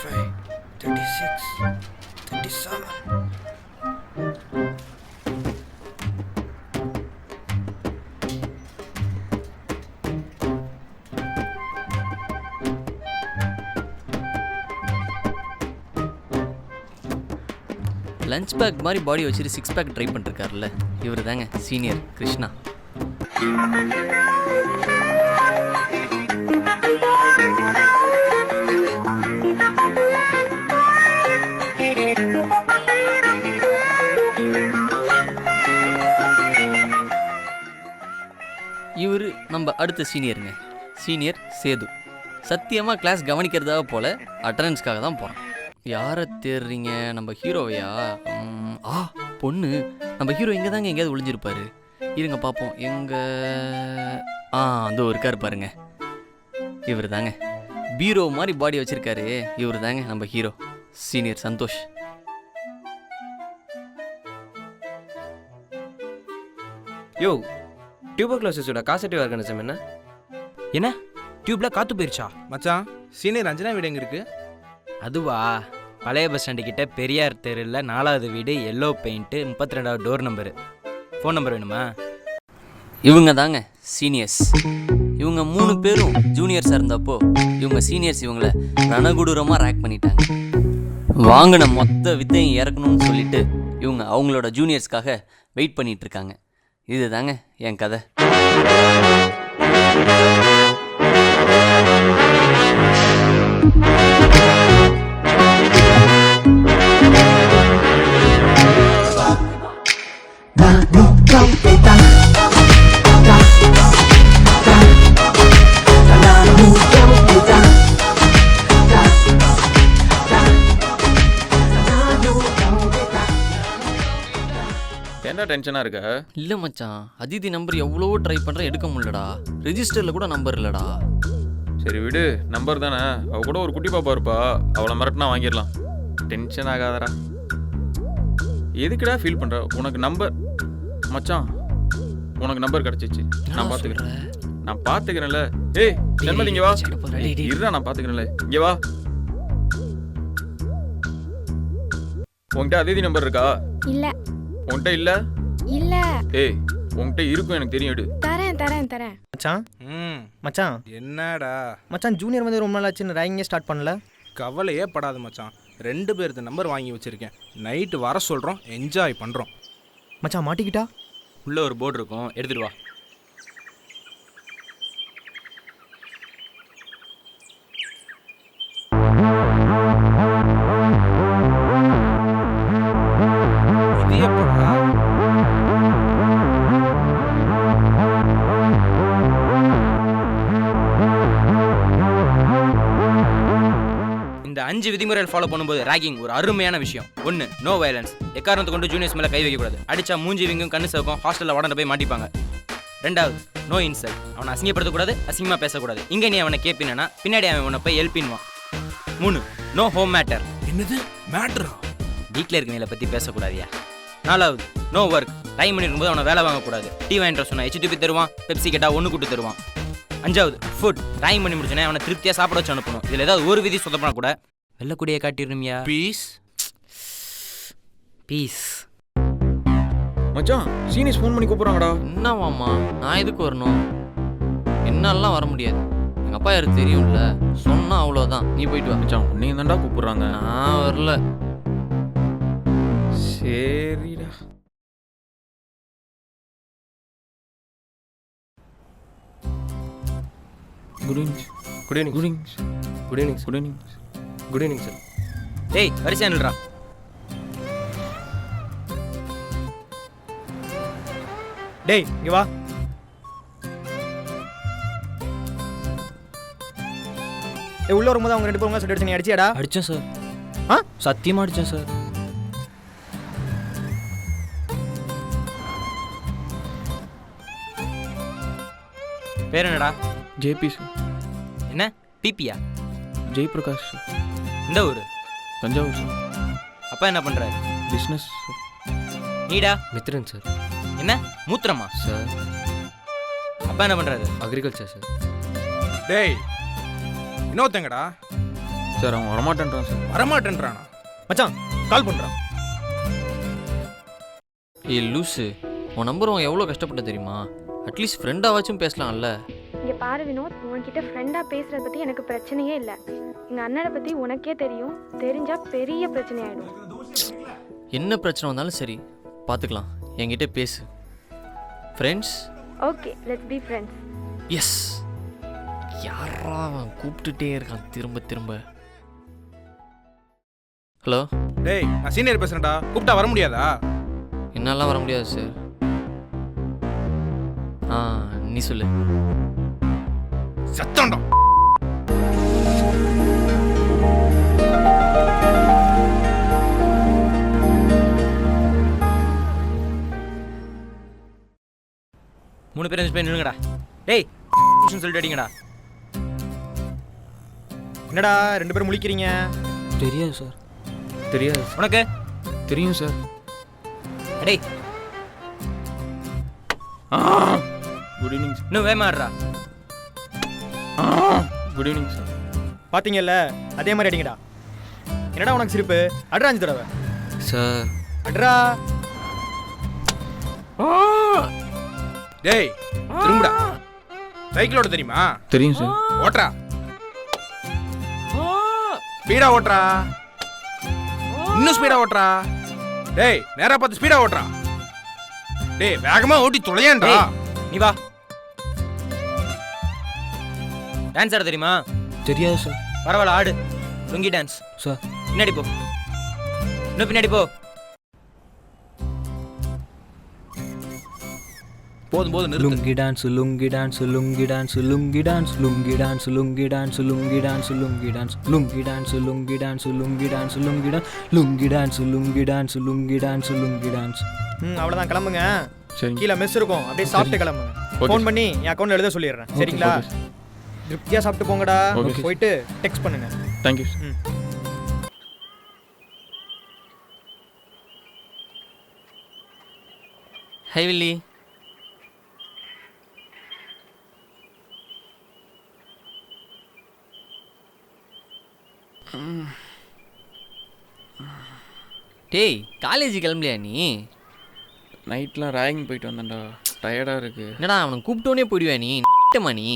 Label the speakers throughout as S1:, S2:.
S1: 35, 36, 37.
S2: Lunch back மாதிரி பாடி வச்சுட்டு six pack try பண்ணிருக்காருல்ல, இவர் தாங்க சீனியர் கிருஷ்ணா. இவர் நம்ம அடுத்த சீனியருங்க, சீனியர் சேது. சத்தியமாக கிளாஸ் கவனிக்கிறதாக போல் அட்டண்டன்ஸ்க்காக தான் போகிறான். யாரை தேடுறீங்க? நம்ம ஹீரோவையா? பொண்ணு. நம்ம ஹீரோ இங்கே தாங்க எங்கேயாவது ஒளிஞ்சிருப்பாரு. இருங்க பார்ப்போம். அந்த இருக்காரு பாருங்க, இவர் தாங்க. பீரோ மாதிரி பாடி வச்சிருக்காரு, இவர் தாங்க நம்ம ஹீரோ சீனியர் சந்தோஷ்.
S1: யோ, டியூபர்குலோசிஸோட காசட்டிவ் ஆர்கானிசம் என்ன?
S3: என்ன டியூப்ல காத்து போயிருச்சா?
S4: மச்சான், சீனியர் அஞ்சனா வீடு எங்க இருக்கு?
S3: அதுவா, பழைய பஸ் ஸ்டாண்டு கிட்ட பெரியார் தெருவில் 4வது வீடு, எல்லோ பெயிண்ட்டு, 32வது டோர் நம்பரு. ஃபோன் நம்பர் வேணுமா?
S2: இவங்க தாங்க சீனியர்ஸ். இவங்க 3 பேரும் ஜூனியர்ஸாக இருந்தப்போ இவங்க சீனியர்ஸ் இவங்கள ரணகுடூரமாக ரேக் பண்ணிட்டாங்க. வாங்கின மொத்த வித்தையும் இறக்கணும்னு சொல்லிட்டு இவங்க அவங்களோட ஜூனியர்ஸ்க்காக வெயிட் பண்ணிட்டு இருக்காங்க. இது தாங்க என் கதை.
S5: என்ன டென்ஷனாக இருக்க?
S2: இல்லை மச்சான், அதிதி நம்பர் எவ்வளோ ட்ரை பண்ணுறேன், எடுக்க முடியலடா. ரெஜிஸ்டரில் கூட நம்பர் இல்லைடா.
S5: சரி விடு, நம்பர் தானே. அவ கூட ஒரு குட்டி பாப்பா இருப்பா, அவளை மிரட்டினா வாங்கிடலாம். டென்ஷன் ஆகாதடா. எதுக்குடா ஃபீல் பண்ணுற? உனக்கு நம்பர் மச்சான், உனக்கு நம்பர் கிடச்சிச்சு. நான் பார்த்துக்கிறேன்ல. ஏய் செல்மதி, இங்கே வா. இருடா, நான் பார்த்துக்கிறேன்ல. இங்கே வா. உன்கிட்ட அதிதி நம்பர் இருக்கா?
S6: இல்ல.
S5: உன்கிட்ட இல்ல?
S6: இல்ல.
S5: ஏய், உன்கிட்ட இருக்கும், எனக்கு தெரியும். எடு.
S6: தரேன்.
S7: மச்சான், மச்சான்
S4: என்னடா
S7: மச்சான், ஜூனியர் வந்து ரொம்ப நாள் ஆச்சுன்னு ரேங்கிங்கே ஸ்டார்ட் பண்ணல.
S4: கவலையே படாத மச்சான், 2 பேருக்கு நம்பர் வாங்கி வச்சிருக்கேன். நைட்டு வர சொல்கிறோம், என்ஜாய் பண்ணுறோம்.
S7: மச்சான் மாட்டிக்கிட்டா?
S3: உள்ள ஒரு போர்டு இருக்கும், எடுத்துட்டு வா.
S4: இது எப்படா?
S3: இந்த 5 விதிமுறைகள் ஃபாலோ பண்ணும்போது ராகிங் ஒரு அருமையான விஷயம். 1, நோ வயலன்ஸ். எக்காரணத்தை கொண்டு ஜூனியர்ஸ் மேலே கை வைக்கக்கூடாது. அடிச்சா மூஞ்சி விங்கும் கண்ணு சவுக்கும் ஹாஸ்டலில் உடனே போய் மாட்டிப்பாங்க. 2வது, நோ இன்சல்ட். அவனை அசிங்கப்படுத்தக்கூடாது, அசிங்கமாக பேசக்கூடாது. இங்கே நீ அவனை கேட்பினா பின்னாடி அவன் உன்னை போய் ஹெல்ப்பின்வான். 3, நோ ஹோம் மேட்டர்.
S4: என்னது மேட்டரா?
S3: வீட்டில் இருக்கவங்களை பற்றி பேசக்கூடாதியா. 4வது, நோ ஒர்க். டைம் பண்ணிருக்கும்போது அவனை வேலை வாங்கக்கூடாது. டீ வாங்கிட்டு சொன்னா எச்சு துப்பி தருவான், பெப்சி கேட்டால் 1 கூட்டு தருவான். 5வது, ஃபுட். டைம் பண்ணி முடிச்சோன்னே அவனை திருப்தியாக சாப்பிட வச்சு அனுப்பணும். இதில் ஏதாவது ஒரு விதி சொதப்பினா கூட வெள்ளக்கூடியை காட்டிடுமியா. பீஸ்.
S5: மச்சான், சீனியர்ஸ் ஃபோன் பண்ணி கூப்பிட்றாங்கடா.
S2: என்னவாம்மா? நான் எதுக்கு வரணும்? என்னாலாம் வர முடியாது. எங்கள் அப்பா யாருக்கு தெரியும்ல, சொன்னால் அவ்வளோதான். நீ போயிட்டு வா.
S5: மச்சான், உன்னையும் தான்டா கூப்பிட்றாங்க.
S2: நான் வரல.
S5: சரிடா. Good evening.
S1: Good evening.
S5: Good evening.
S1: Good evening.
S5: Good evening.
S1: Good evening sir.
S3: டேய் வரிசையா நில்றா.
S7: டேய் இங்க வா. உள்ள வரும்போது அவங்க 2 பேரும் சண்டை அடிச்சு நீ அடிச்சியாடா?
S3: அடித்தேன் சார். சத்தியமாக அடித்தேன் சார். பேர் என்னடா?
S5: JP sir.
S3: என்ன பிபியா?
S5: ஜெயபிரகாஷ் சார்.
S3: இந்த ஊர்?
S5: தஞ்சாவூர் சார்.
S3: அப்பா என்ன பண்ணுறாரு?
S5: Business sir.
S3: நீடா?
S1: மித்ரன் சார்.
S3: என்ன மூத்திரமா
S1: சார்?
S3: அப்பா என்ன பண்ணுறாரு?
S1: Agriculture sir.
S4: டேய் இன்னொருத்தங்கடா.
S5: சார் அவன் வரமாட்டேன்றான் சார்.
S4: வரமாட்டேன்றானா?
S7: மச்சான் கால் பண்ணுறான்.
S2: ஏய் லூஸு, உன் நம்பர் அவன் எவ்வளோ கஷ்டப்பட்ட தெரியுமா? அட்லீஸ்ட் ஃப்ரெண்டாவாச்சும் பேசலாம்ல.
S6: இங்கே பாரு வினோத், உன்கிட்ட ஃப்ரெண்டாக பேசுகிறத பற்றி எனக்கு பிரச்சனையே இல்லை. எங்கள் அண்ணனை பற்றி உனக்கே தெரியும், தெரிஞ்சால் பெரிய பிரச்சனை ஆகிடும்.
S2: என்ன பிரச்சனை வந்தாலும் சரி பார்த்துக்கலாம், என்கிட்ட பேசு. Friends?
S6: Okay, let's be friends.
S2: Yes. யாரா அவன் கூப்பிட்டுட்டே இருக்கான் திரும்ப திரும்ப. ஹலோ.
S4: டேய் நான் சீனியர் பேசுறேன்டா, கூப்பிட்டா வர முடியாதா?
S2: என்னாலாம் வர முடியாது சார். நீ சொல்லு.
S4: சத்தம்டா.
S3: மூணு பேரும் போய் நில்லுங்கடா. டேய் சொல்லிட்டு அடிங்கடா.
S7: என்னடா 2 பேரும் முழிக்கிறீங்க?
S1: தெரியாது சார். தெரியாது.
S3: உனக்கு
S5: தெரியும் சார்.
S3: டேய்
S5: குட் ஈவினிங்.
S3: இன்னும் வேமாடுறா.
S5: Good evening sir.
S7: பார்த்தீங்கல்ல, அதே மாதிரி அடிங்கடா. என்னடா உனக்கு சிரிப்பு? அட்ரா 5 தடவை.
S1: சார்.
S7: அட்ரா.
S4: டேய் திரும்புடா. சைக்கிளோட தெரியுமா?
S5: தெரியும் சார்.
S4: ஓட்டுறா. ஸ்பீடா ஓட்டுறா. இன்னும் ஸ்பீடா ஓட்டுறா. டேய் நேரா பார்த்து ஸ்பீடா ஓட்டுறா. டேய் வேகமா ஓட்டி தொலையேன்டா.
S3: நீ வா. டான்ஸ் ஆட தெரியுமா?
S1: தெரியாது சார்.
S3: பரவாயில்ல ஆடு. லுங்கி டான்ஸ்.
S1: சார்.
S3: பின்னாடி போ. இன்னும் பின்னாடி போ.
S4: போதும் போதும் நிறுத்து.
S1: Lungi dance lungi dance lungi dance lungi dance lungi dance lungi dance lungi dance lungi dance lungi dance lungi dance lungi dance lungi dance lungi dance lungi dance lungi dance lungi dance.
S7: அவ்வளோதான், கிளம்புங்க.
S5: சரிங்க.
S7: கீழே மெஸ் இருக்கும், அப்படியே சாப்பிட்டு கிளம்புங்க.
S5: Okay.
S7: ஃபோன் பண்ணி என் அக்கௌண்ட்ல எழுத சொல்லிடுறேன். சரிங்களா?
S5: Okay.
S7: திருப்தியாக சாப்பிட்டு போங்கடா.
S5: Okay.
S7: போயிட்டு டெக்ஸ்ட் பண்ணுங்க.
S5: Thank you sir.
S2: ஹை வில்லி. டேய் காலேஜ் கிளம்பலையா நீ?
S5: நைட்லாம் ரேகிங் போயிட்டு வந்தேன்டா. டயர்டாக இருக்கு.
S2: என்னடா அவனை கூப்பிட்டோன்னே போயிடுவா நீ? நீ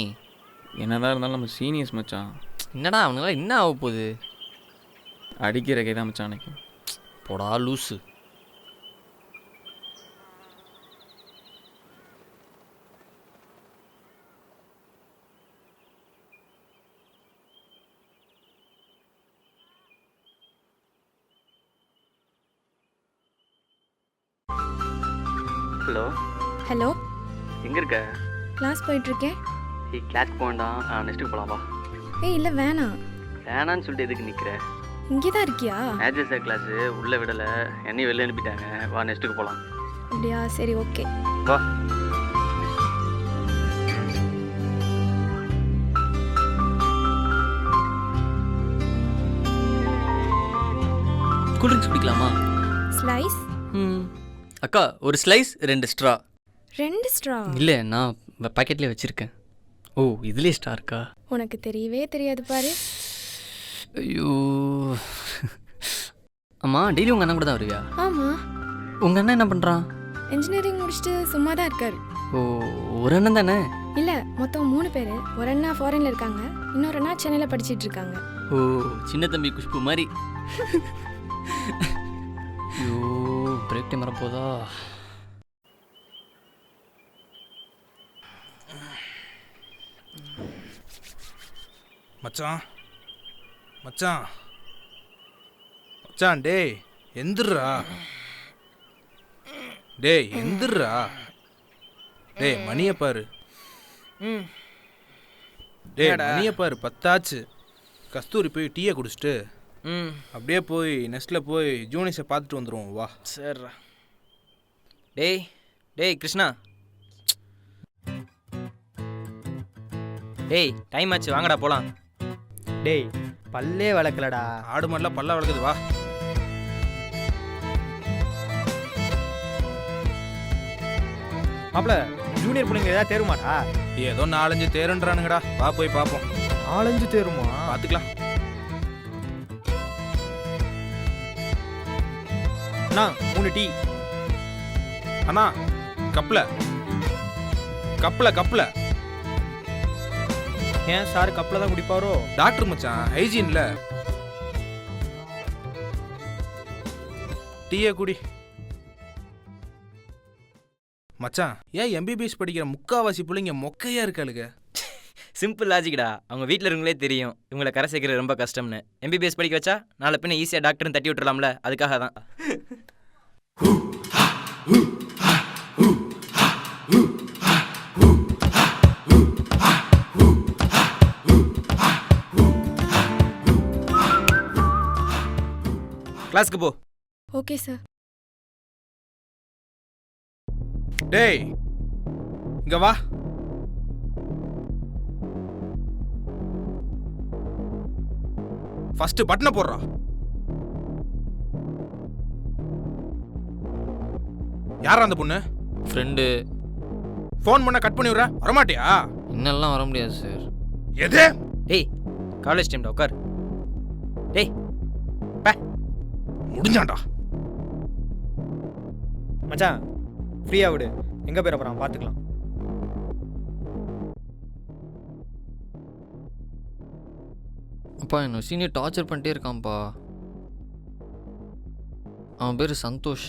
S5: என்னதான் இருந்தாலும் நம்ம சீனியர்ஸ் மச்சான்.
S2: என்னடா அவனுங்களாம் என்ன ஆக போகுது?
S5: அடிக்கிற கை தான் மச்சான் எனக்கு.
S2: போடா லூஸு.
S8: ஹலோ.
S6: ஹலோ,
S8: எங்கே இருக்க?
S6: கிளாஸ் போயிட்டுருக்கேன்.
S8: கிளாஸ்க்கு போகண்டாம், நெக்ஸ்ட்டுக்கு போகலாம் வா.
S6: ஏய் இல்லை வேணாம்.
S8: வேணான்னு சொல்லிட்டு எதுக்கு நிற்கிற?
S6: இங்கே தான் இருக்கியா?
S8: மேஜர் சார் கிளாஸு உள்ளே விடலை, என்னையும் வெளில அனுப்பிட்டாங்க. வா நெக்ஸ்ட்டுக்கு போகலாம்.
S6: அப்படியா? சரி ஓகே.
S8: வா.
S2: கூல்ட்ரிங்க்ஸ் குடிக்கலாமா?
S6: ஸ்லைஸ்?
S2: அக்கா ஒரு ஸ்லைஸ் 2 ஸ்ட்ரா.
S6: 2 ஸ்ட்ரா?
S2: இல்லை நான் பாக்கெட்லேயே வச்சுருக்கேன். ஓ இதுலேயே ஸ்ட்ரா இருக்கா?
S6: உனக்கு தெரியவே தெரியாது பாரு.
S2: ஐயோ. ஆமாம் டெய்லி உங்கள் அண்ணன் கூட தான் வருவியா?
S6: ஆமாம்.
S2: உங்கள் அண்ணன் என்ன பண்ணுறான்?
S6: இன்ஜினியரிங் முடிச்சுட்டு சும்மா தான் இருக்காரு.
S2: ஓ ஒரு அண்ணன் தானே?
S6: இல்லை, மொத்தம் 3 பேர். ஒரு அண்ணா ஃபாரினில் இருக்காங்க, இன்னொரு அண்ணா சென்னையில் படிச்சிட்டு இருக்காங்க.
S2: ஓ சின்ன தம்பி குஷ்பு மாதிரி. ஐயோ பிரேக் டைம் வரப்போதா?
S4: மச்சான் மச்சான் மச்சான் டேய் எந்திர்றா. டேய் எந்திர்றா. டேய் மணியை பாரு. டேய் மணியை பாரு, 10 ஆச்சு. கஸ்தூரி போய் டீயை குடிச்சிட்டு அப்படியே போய் நெஸ்ட்டில் போய் ஜூனியர்ஸை பார்த்துட்டு வந்துடுவோம் வா.
S3: சரிடா. டேய் டேய் கிருஷ்ணா. டேய் டைம் ஆச்சு, வாங்கடா போகலாம்.
S7: டேய் பல்லே வளர்க்கலடா.
S4: ஆடு மாடெலாம் பல்லா வளர்க்குது வா.
S7: மாப்பிள ஜூனியர் பிள்ளைங்க ஏதாவது தேருமாடா?
S4: ஏதோ 4-5 தேருன்றானுங்கடா, வா போய் பார்ப்போம்.
S7: 4-5 தேருமா?
S4: பார்த்துக்கலாம்.
S7: அண்ணா 3 டீ.
S4: அண்ணா கப்பில் கப்பில் கப்பில்
S7: ஏன் சார் கப்பில் தான் குடிப்பாரோ?
S4: டாக்டர் மச்சான் ஹைஜீன்ல. டீயை குடி மச்சான். ஏன் எம்பிபிஎஸ் படிக்கிற முக்காவாசி பிள்ளைங்க மொக்கையா இருக்காளுங்க?
S3: சிம்பிள் லாஜிக்டா. அவங்க வீட்டில் இருக்கவங்களே தெரியும் இவங்களை கரை சேர்க்கறது ரொம்ப கஷ்டம்னு. எம்பிபிஎஸ் படிக்க வச்சா நாளை பின்ன ஈஸியாக டாக்டர்னு தட்டி விட்டுறலாம்ல, அதுக்காக தான். கிளாஸ்க்கு போ.
S6: Okay sir.
S4: டேய் இங்க வா. ஃபர்ஸ்ட் பட்டனை போடுறா. யாரா அந்த பொண்ணு?
S2: ஃப்ரெண்டு.
S4: ஃபோன் பண்ண கட் பண்ணி விடுற, வரமாட்டியா?
S2: இன்னெல்லாம் வர முடியாது சார்.
S4: எது?
S3: டேய் காலேஜ் டைம்டா, உட்கார். டேய்
S4: முடிஞ்சான்டா.
S7: மச்சான் ஃப்ரீயா விடு. எங்கே போயிட போகிறான் பார்த்துக்கலாம்.
S2: அப்பா என்ன சீனியர் டார்ச்சர் பண்ணிட்டே இருக்கான்ப்பா. அவன் பேர் சந்தோஷ்.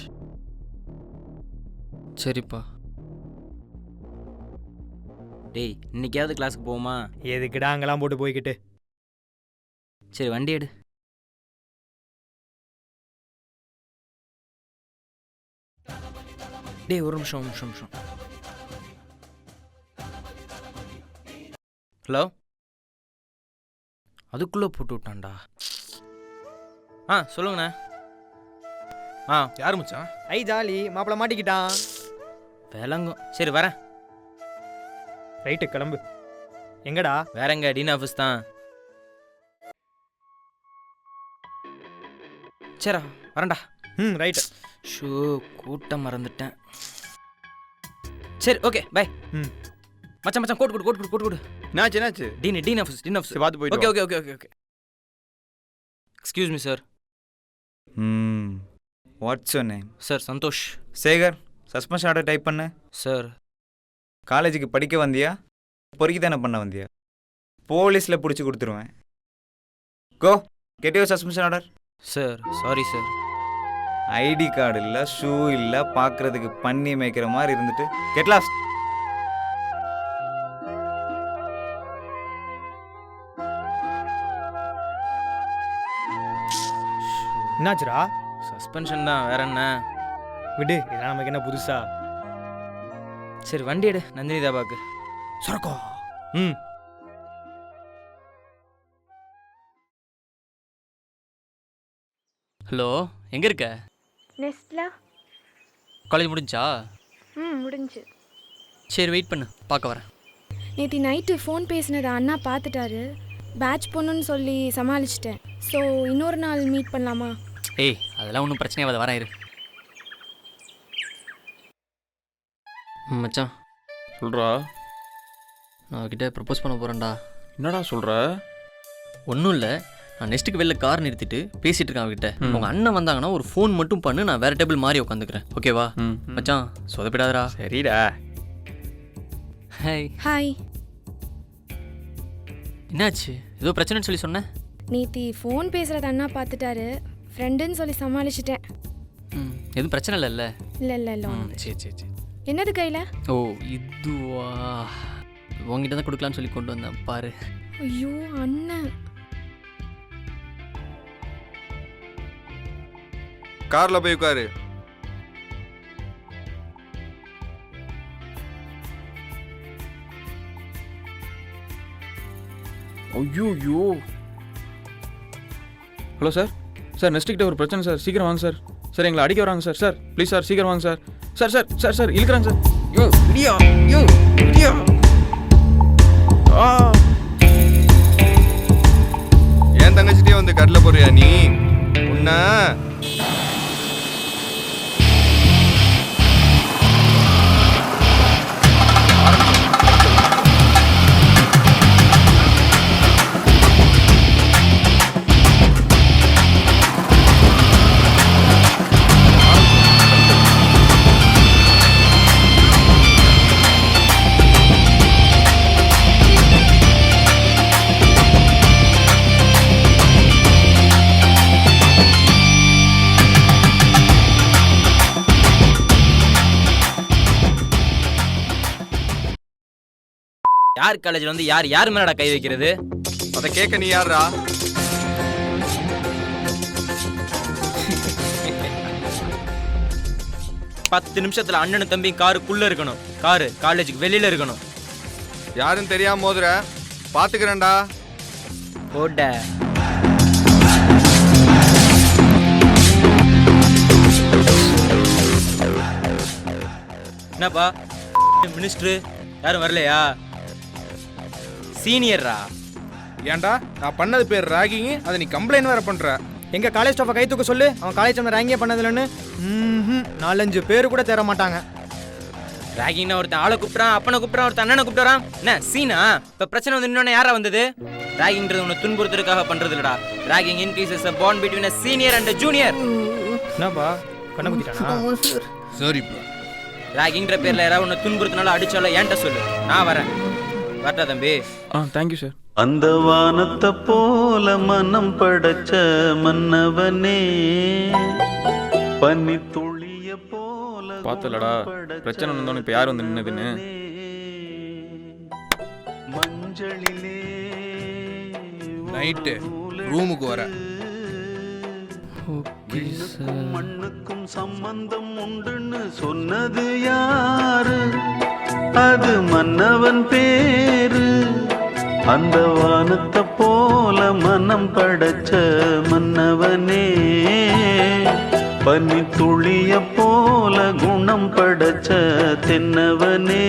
S2: சரிப்பா.
S3: டேய் இன்னைக்காவது கிளாஸ்க்கு போவோமா?
S7: எதுக்குடா அங்கெல்லாம் போட்டு போய்கிட்டு?
S3: சரி வண்டி எடு. டேய் ஒரு நிமிஷம். ஹலோ. அதுக்குள்ளே போட்டு விட்டான்டா. சொல்லுங்கண்ணா.
S4: யாரு மச்சான்?
S7: ஐ ஜாலி மாப்பிள்ள மாட்டிக்கிட்டான்.
S3: விளங்கும். சரி வரேன்.
S7: ரைட்டு கிளம்பு. எங்கடா?
S3: வேற எங்க? டீன் ஆஃபீஸ் தான். சரிடா வரேன்டா.
S7: ரைட்டு.
S3: ஷோ கூட்டம் மறந்துட்டேன். சரி ஓகே பை. மச்சான் கோட் கொடு.
S5: என்னாச்சு?
S3: Dean office.
S5: பார்த்து போயிட்டு
S3: okay. Excuse me sir.
S9: What's your name?
S3: Sir Santhosh.
S9: Sekar, suspension order type பண்ணு.
S3: சார்
S9: காலேஜுக்கு படிக்க வந்தியா பொறுக்கி தானே பண்ண வந்தியா? போலீஸில் பிடிச்சி கொடுத்துருவேன். Go get your suspension order.
S3: Sir sorry sir.
S9: ID card இல்லை, ஷூ இல்லை, பார்க்குறதுக்கு பண்ணி மேய்க்கிற மாதிரி இருந்துட்டு கெட் லாஸ்ட்.
S7: என்னாச்சுடா?
S3: சஸ்பென்ஷன் தான், வேற என்ன?
S7: விடு, இதெல்லாம் நமக்கு என்ன புதுசா?
S3: சரி வண்டி எடு. நந்தினி தாபாக்கு.
S7: சொரக்கோ.
S2: ஹலோ, எங்கே இருக்க?
S6: நெஸ்ட்ல.
S2: காலேஜ் முடிஞ்சா?
S6: முடிஞ்சு.
S2: சரி வெயிட் பண்ணு, பார்க்க வரேன்.
S6: நேற்று நைட்டு ஃபோன் பேசினதை அண்ணா பார்த்துட்டாரு. பேட்ச் பொண்ணுன்னு சொல்லி சமாளிச்சிட்டேன். ஸோ இன்னொரு நாள் மீட் பண்ணலாமா?
S2: ஏய் அதெல்லாம் ஒன்றும் பிரச்சனையாவது, வரேன் இரு. மச்சான்
S5: சொல்கிறா.
S2: நான் அவகிட்ட ப்ரப்போஸ் பண்ண போகிறேன்டா.
S5: என்னடா சொல்கிற?
S2: ஒன்றும் இல்லை, நான் நெக்ஸ்ட்டுக்கு வெளில கார் நிறுத்திட்டு பேசிகிட்டு இருக்கேன் அவகிட்ட. உங்கள் அண்ணன் வந்தாங்கன்னா ஒரு ஃபோன் மட்டும் பண்ணு, நான் வேறு டேபிள் மாதிரி உட்காந்துக்கிறேன். ஓகேவா? மச்சான் சொதப்பிடாதரா.
S5: சரிடா.
S2: ஹாய்.
S6: ஹாய்.
S2: என்னாச்சு? ஏதோ பிரச்சனைன்னு சொல்லி சொன்னேன்.
S6: நேற்று ஃபோன் பேசுகிறத அண்ணா பார்த்துட்டாரு. ஃப்ரெண்டுன்னு சொல்லி சமாளிச்சிட்டேன்.
S2: எதுவும் பிரச்சனை இல்லைல்ல?
S6: இல்லை.
S2: சரி.
S6: என்னது கையில்?
S2: ஓ இதுவா, உங்ககிட்ட தான் கொடுக்கலான்னு சொல்லி கொண்டு வந்தேன் பாரு.
S6: ஐயோ அண்ணன்.
S10: கார்ல போய் உட்காரு.
S5: ஐயோ. Hello sir. சார் நெக்ஸ்ட் ஒரு பிரச்சனை சார், சீக்கிரம் வாங்க சார். சார் எங்களை அடிக்க வராங்க சார். சார் ப்ளீஸ் சார் சீக்கிரம் வாங்க சார். சார் இழுக்கிறாங்க சார்.
S10: என் தங்கச்சிட்டே வந்து கடல போறியா நீ? உன்ன
S3: யார் காலேஜ்ல வந்து யார் மேலடா கை வைக்கிறது?
S10: அதை கேட்க நீ யாரா?
S3: பத்து நிமிஷத்துல அண்ணனும் தம்பி காருக்குள்ள இருக்கணும். காரு காலேஜுக்கு வெளியில இருக்கணும்.
S10: யாருன்னு தெரியாம மோதுற, பாத்துக்கிறேன்டா.
S3: ஓட என்னப்பா மினிஸ்டர் யாரும் வரலையா? சீனியர்ரா.
S4: ஏன்டா நான் பண்ணது பேர் ராகிங், அதை நீ கம்ப்ளைண்ட் வேற பண்ற.
S7: எங்க காலேஜ் ஸ்டாஃபை கை தூக்க சொல்லு. அவன் காலேஜ் டைம்ல ரேங்கே பண்ணதில்லன்னு 4-5 பேர் கூட தேர மாட்டாங்க.
S3: ராகிங்னா ஒருத்தன் ஆளை கூப்பிட்றான், அப்பனை கூப்பிட்றான், ஒருத்தன் அண்ணனை கூப்பிட்றான். என்ன சீனா? இப்போ பிரச்சனை வந்து இன்னொன்று யாரா வந்தது? ராகிங்கிறது ஒன்று துன்புறுத்துறதுக்காக பண்றது இல்லடா. Ragging increases a bond between a senior and a junior.
S7: என்னப்பா கண்ண குத்திட்டானா?
S4: சரிப்பா.
S3: ராகிங்ன்ற பேர்ல யாராவது ஒன்று துன்புறுத்தினாலும் அடிச்சாலும் ஏன்ட்ட சொல்லு, நான் வரேன். வரட்டா தம்பி?
S5: Thank you sir.
S11: அந்த வானத்தை போல மனம் படைச்ச மன்னவனே, பனி துளிய போல
S5: பார்த்தலடா பிரச்சனை வந்தோன்னு இப்போ யார் வந்து நின்னதுன்னு.
S11: மஞ்சளிலே
S4: நைட்டு ரூமுக்கு வர.
S11: மண்ணுக்கும் சம்பந்தம் உண்டுன்னு சொன்னது யாரு? அது மன்னவன் பேரு. அந்த வானத்தை போல மனம் படைச்ச மன்னவனே, பனி துளிய போல குணம் படைச்ச தென்னவனே.